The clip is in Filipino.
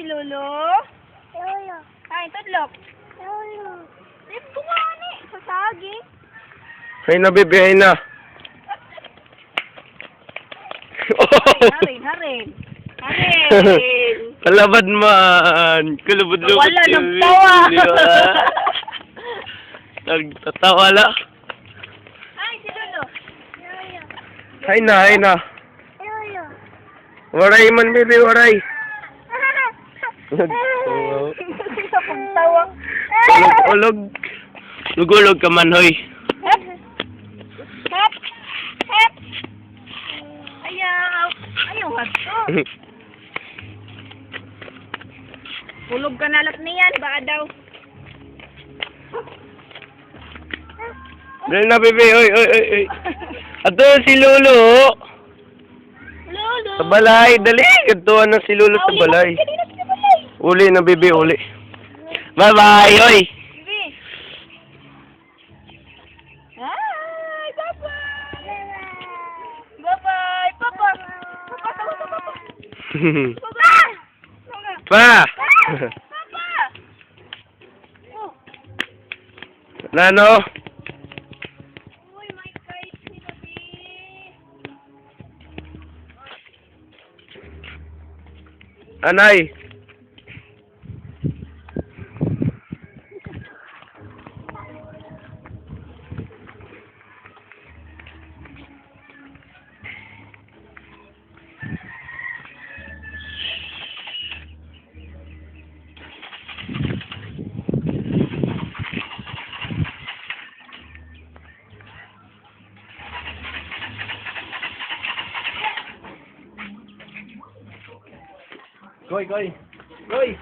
si Lolo? Lolo. Ay, tudlok. Lolo. Dip ko nga ni. Sa saging. Hay na, bebe, hay na. Harin, harin. Harin. Kalabad man. Kalabad-lubad. Wala nang tawa. Nagtatawa la. Ay, si Lolo. Lolo. Hay na, hay na. Lolo. Waray man, bebe, waray. Sa pagtawa. Ulog. Lugulog ka man, hoy. Hep. Hep. Hep. Ayaw. Ayaw hato. Ulog ka na lang niyan. Baka daw. Dali na, bebe, oy, oy, oy, oy. Ato si Lolo. Lolo. Sa balay, dali. Ito na si Lolo sa balay. Kanina sa balay. Uli na, bebe, uli. Bye-bye, oy. Bibi. Hi, bye-bye. Bye-bye. Papa. Papa, tawa ka, Papa. Papa. Pa! Papa. Oh. Nano? Uy, my kite si Papi. Anay? Goy, goy. Goy.